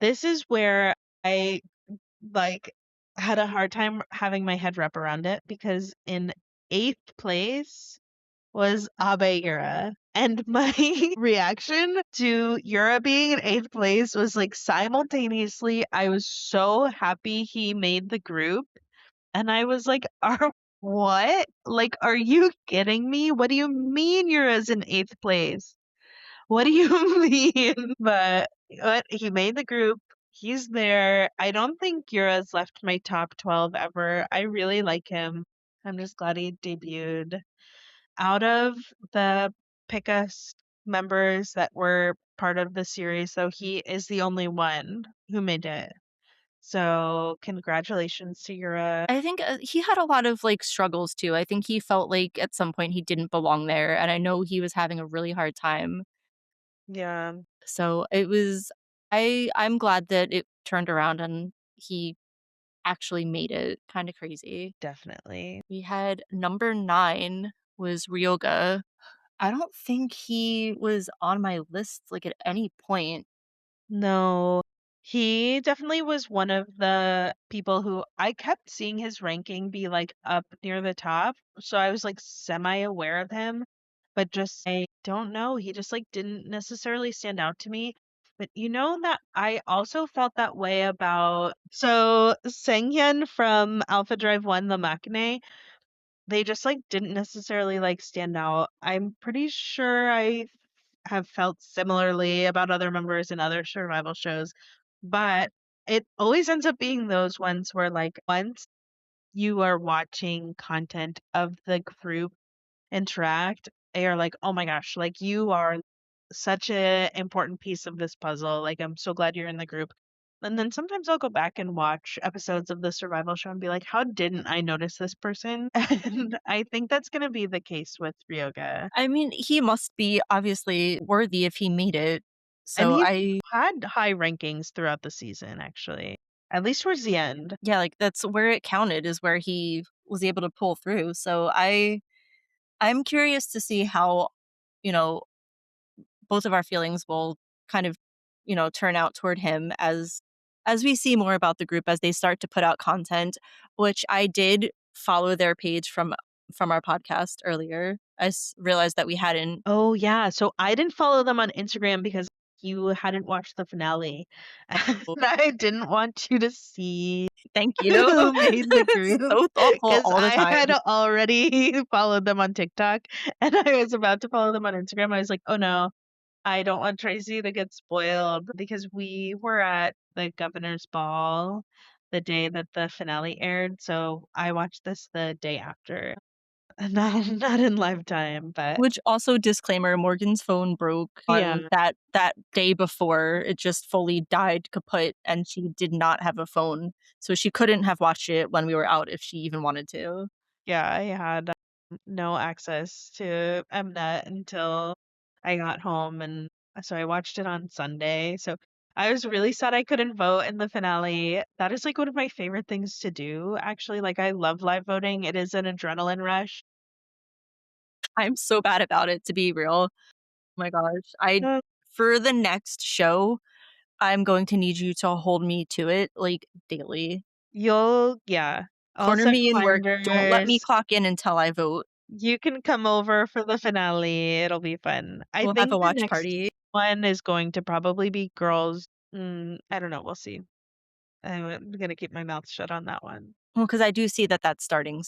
This is where I like had a hard time having my head wrap around it because in eighth place was Abe Yura. And my reaction to Yura being in eighth place was like simultaneously, I was so happy he made the group. And I was like, are what? Like, are you kidding me? What do you mean Yura's in eighth place? What do you mean? But he made the group. He's there. I don't think Yura's left my top 12 ever. I really like him. I'm just glad he debuted. Out of the Pick Us members that were part of the series, though, he is the only one who made it. So congratulations to your I think, he had a lot of, like, struggles too. I think he felt like at some point he didn't belong there, and I know he was having a really hard time. yeah, So it was I'm glad that it turned around and he actually made it. Kinda crazy. definitely. We had number 9 was Ryoga. I don't think he was on my list, like, at any point. No, he definitely was one of the people who I kept seeing his ranking be like up near the top. So I was like semi aware of him, but just I don't know. He just like didn't necessarily stand out to me. But you know that I also felt that way about so Sanghyun from Alpha Drive 1, the Machine, they just like didn't necessarily like stand out. I'm pretty sure I have felt similarly about other members in other survival shows, but it always ends up being those ones where like once you are watching content of the group interact, they are like, "Oh my gosh, like you are such a important piece of this puzzle. Like I'm so glad you're in the group." And then sometimes I'll go back and watch episodes of the survival show and be like, "How didn't I notice this person?" And I think that's going to be the case with Ryoga. I mean, he must be obviously worthy if he made it. And So he's I had high rankings throughout the season, actually, at least towards the end. yeah, like, that's where it counted is where he was able to pull through. So I'm curious to see how, you know, both of our feelings will kind of, turn out toward him as we see more about the group as they start to put out content, which I did follow their page from our podcast earlier. Realized that we hadn't. Oh, yeah, so I didn't follow them on Instagram because you hadn't watched the finale, and I didn't want you to see Thank you. who made the group So thoughtful because all the I time. had already followed them on TikTok, and I was about to follow them on Instagram. I was like, "Oh, no, I don't want Tracy to get spoiled," because we were at the governor's ball the day that the finale aired, so I watched this the day after. Not in live time, but Which also disclaimer, Morgan's phone broke on yeah. that day before, it just fully died kaput, and she did not have a phone, so she couldn't have watched it when we were out if she even wanted to. Yeah, I had, no access to Mnet until I got home, and so I watched it on Sunday, so I was really sad I couldn't vote in the finale. That is, like, one of my favorite things to do, actually, like, I love live voting, it is an adrenaline rush. I'm so bad about it, to be real. Oh my gosh. I Uh, For the next show, I'm going to need you to hold me to it, like, daily. yeah, I'll Corner set me in work, don't let me reminders. clock in until I vote. You can come over for the finale, it'll be fun. I We'll have a think the watch next party. one is going to probably be girls. I don't know, we'll see. I'm gonna keep my mouth shut on that one. Well, because I do see that that's starting Yeah,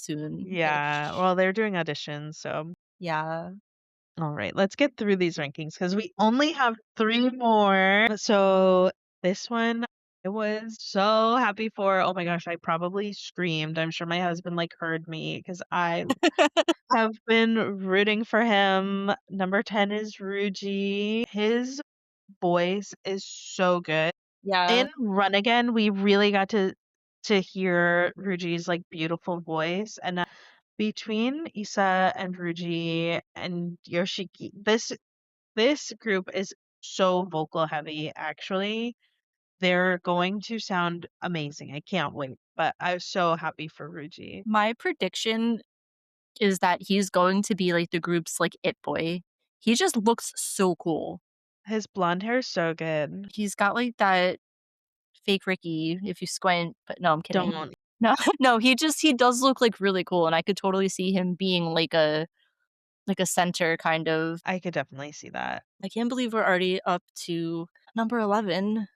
soon-ish. well, they're doing auditions, so Yeah. all right, let's get through these rankings because we only have 3 more. So this one I was so happy for. Oh my gosh, I probably screamed. I'm sure my husband like heard me because I have been rooting for him. Number 10 is Ruji. His voice is so good. Yeah. In Run Again, we really got to hear Ruji's like beautiful voice, and between Issa and Ruji and Yoshiki, this group is so vocal heavy. Actually, they're going to sound amazing. I can't wait. But I was so happy for Ruji. My prediction is that he's going to be, like, the group's, like, it boy. He just looks so cool. His blonde hair is so good. He's got, like, that fake Ricky if you squint, but no, I'm kidding. Don't. No, no, he does look, like, really cool, and I could totally see him being like a center kind of. I could definitely see that. I can't believe we're already up to number 11,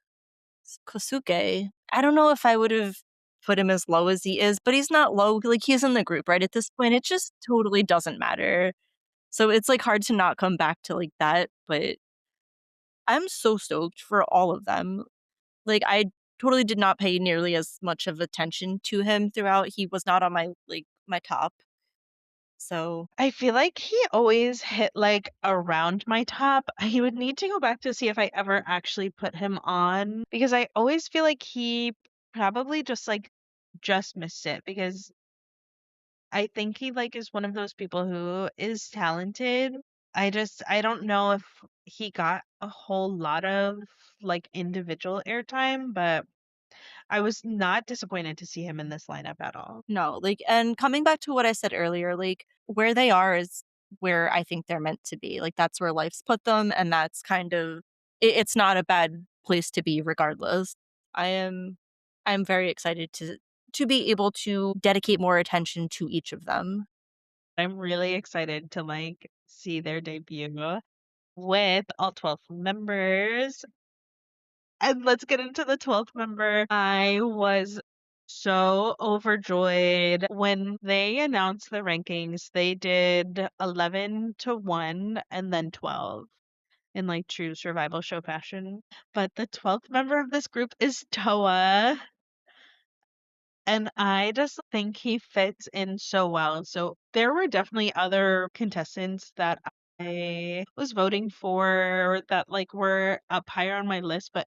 Kosuke. I don't know if I would've put him as low as he is, but he's not low, like, he's in the group, right? At this point, it just totally doesn't matter. So it's, like, hard to not come back to, like, that, but I'm so stoked for all of them. Like, I totally did not pay nearly as much of attention to him throughout. He was not on my top. So, I feel like he always hit like around my top. I would need to go back to see if I ever actually put him on because I always feel like he probably just missed it because I think he is one of those people who is talented. I don't know if he got a whole lot of individual airtime, but I was not disappointed to see him in this lineup at all. No, like, and coming back to what I said earlier, like, where they are is where I think they're meant to be. Like, that's where life's put them, and that's kind of it's not a bad place to be regardless. I am I'm very excited to be able to dedicate more attention to each of them. I'm really excited to see their debut with all 12 members. And let's get into the 12th member. I was so overjoyed when they announced the rankings. They did 11 to 1 and then 12 in true survival show fashion. But the 12th member of this group is Toa. And I just think he fits in so well. So there were definitely other contestants that I was voting for that were up higher on my list, but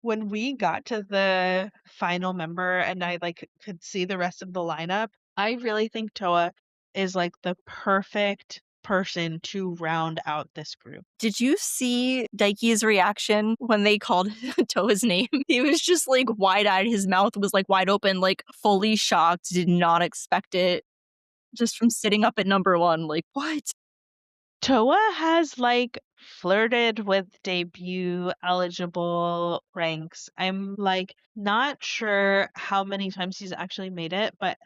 when we got to the final member and I could see the rest of the lineup, I really think Toa is the perfect person to round out this group. Did you see Daiki's reaction when they called Toa's name? He was just, like, wide-eyed, his mouth was, like, wide open, like, fully shocked, did not expect it, just from sitting up at number 1, like, "What?" Toa has flirted with debut eligible ranks. I'm not sure how many times he's actually made it, but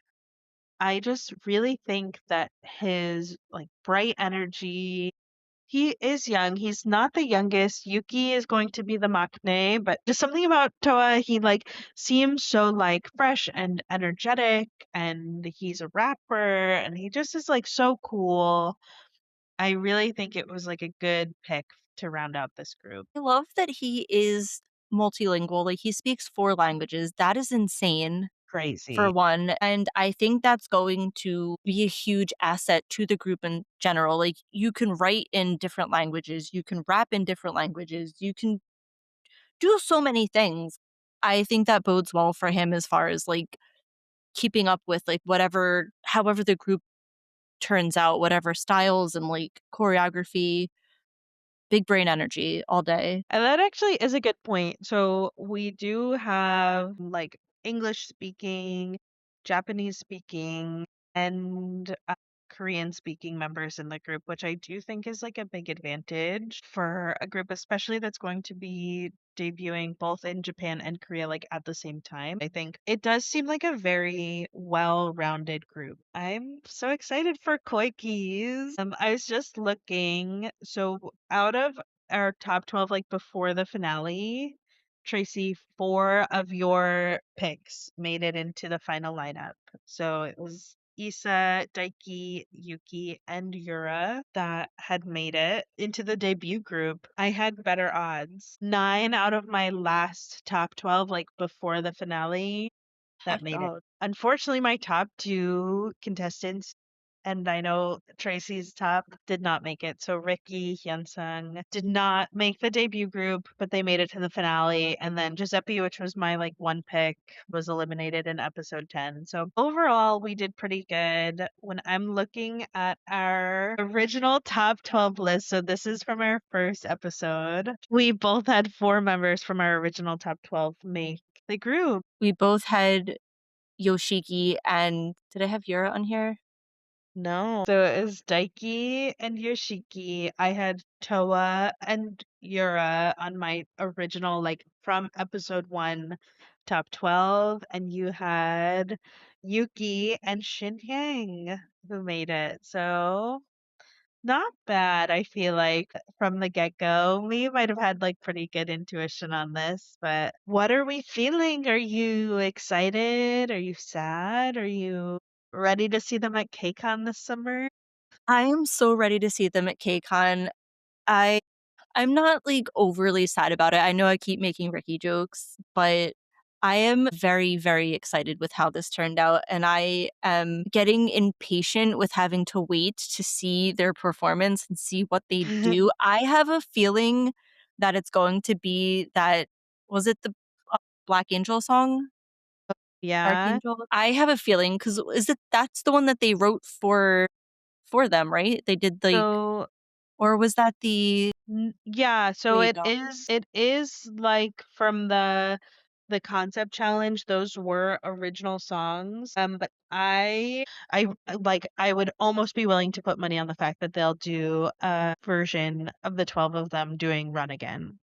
I just really think that his bright energy, he is young. He's not the youngest. Yuki is going to be the maknae, but just something about Toa, he seems so fresh and energetic, and he's a rapper and he just is so cool. I really think it was a good pick to round out this group. I love that he is multilingual, like, he speaks 4 languages, that is insane, for Crazy. one, and I think that's going to be a huge asset to the group in general, like, you can write in different languages, you can rap in different languages, you can do so many things. I think that bodes well for him as far as, like, keeping up with, like, whatever however the group turns out, whatever styles and, like, choreography, big brain energy all day. And that actually is a good point. So we do have English speaking, Japanese speaking, and Korean speaking members in the group, which I do think is a big advantage for a group, especially that's going to be debuting both in Japan and Korea at the same time. I think it does seem like a very well-rounded group. I'm so excited for KO1KEYZ. I was just looking, so out of our top 12 before the finale, Tracy, 4 of your picks made it into the final lineup. So it was Issa, Daiki, Yuki, and Yura that had made it into the debut group. I had better odds. 9 out of my last top 12, before the finale, that Heck made it. no. Unfortunately, my top 2 contestants, and I know Tracy's top, did not make it. So Ricky, Hyunsung did not make the debut group, but they made it to the finale. And then Giuseppe, which was my one pick, was eliminated in episode 10. So overall, we did pretty good. When I'm looking at our original top 12 list, so this is from our first episode, we both had 4 members from our original top 12 make the group. We both had Yoshiki and did I have Yura on here? No. So it was Daiki and Yoshiki. I had Toa and Yura on my original, from episode 1, top 12. And you had Yuki and Shin Yang who made it. So not bad, I feel like, from the get-go. We might have had pretty good intuition on this, but what are we feeling? Are you excited? Are you sad? Are you ready to see them at KCON this summer? I am so ready to see them at KCON. I I'm not, like, overly sad about it. I know I keep making Ricky jokes, but I am very, very excited with how this turned out, and I am getting impatient with having to wait to see their performance and see what they do. I have a feeling that it's going to be that was it the, uh, Black Angel song? Yeah. Archangel? I have a feeling because is it that's the one that they wrote for them, right? They did, like So or was that the yeah, so wait, it no. is like from the concept challenge, those were original songs. But I would almost be willing to put money on the fact that they'll do a version of the 12 of them doing Run Again.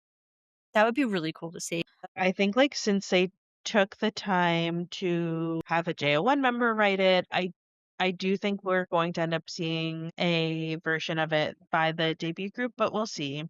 That would be really cool to see. I think like since they took the time to have a JO1 member write it, I do think we're going to end up seeing a version of it by the debut group, but we'll see.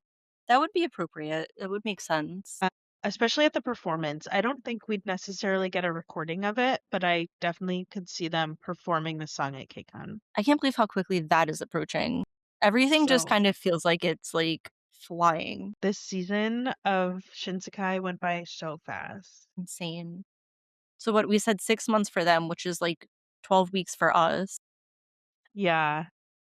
That would be appropriate. It would make sense. Uh, Especially at the performance. I don't think we'd necessarily get a recording of it, but I definitely could see them performing the song at KCON. I can't believe how quickly that is approaching. Everything just So kind of feels like it's, like, flying. this season of Shinsekai went by so fast. Insane. So what we said 6 months for them, which is, like, 12 weeks for us. Yeah.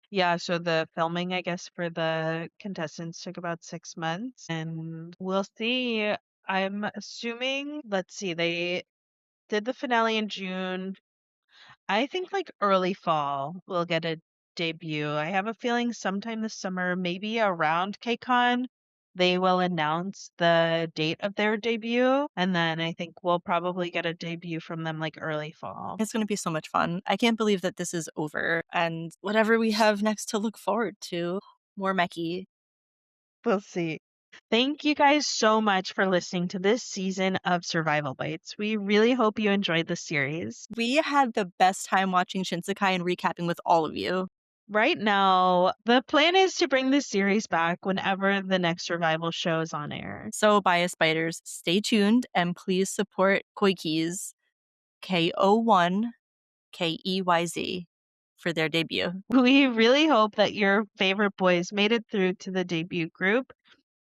Yeah, so the filming, I guess, for the contestants took about 6 months, and we'll see. I'm assuming, let's see, they did the finale in June. I think like early fall we'll get a debut. I have a feeling sometime this summer, maybe around KCON, they will announce the date of their debut, and then I think we'll probably get a debut from them like early fall. It's gonna be so much fun. I can't believe that this is over and whatever we have next to look forward to. More Meki. We'll see. Thank you guys so much for listening to this season of Survival Bites. We really hope you enjoyed the series. We had the best time watching Shinsekai and recapping with all of you. Right now, the plan is to bring this series back whenever the next survival show is on air. So, Bias Biters, stay tuned and please support KO1KEYZ, KO1KEYZ, for their debut. We really hope that your favorite boys made it through to the debut group,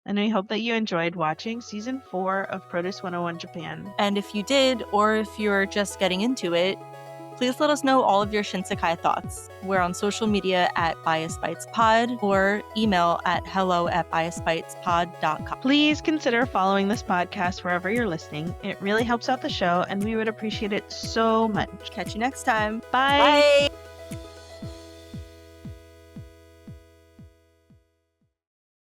and we hope that you enjoyed watching season 4 of Produce 101 Japan. And if you did, or if you're just getting into it, please let us know all of your Shinsekai thoughts. We're on social media at BiasBitesPod or email at hello@biasbitespod.com. Please consider following this podcast wherever you're listening. It really helps out the show, and we would appreciate it so much. Catch you next time. Bye. Bye.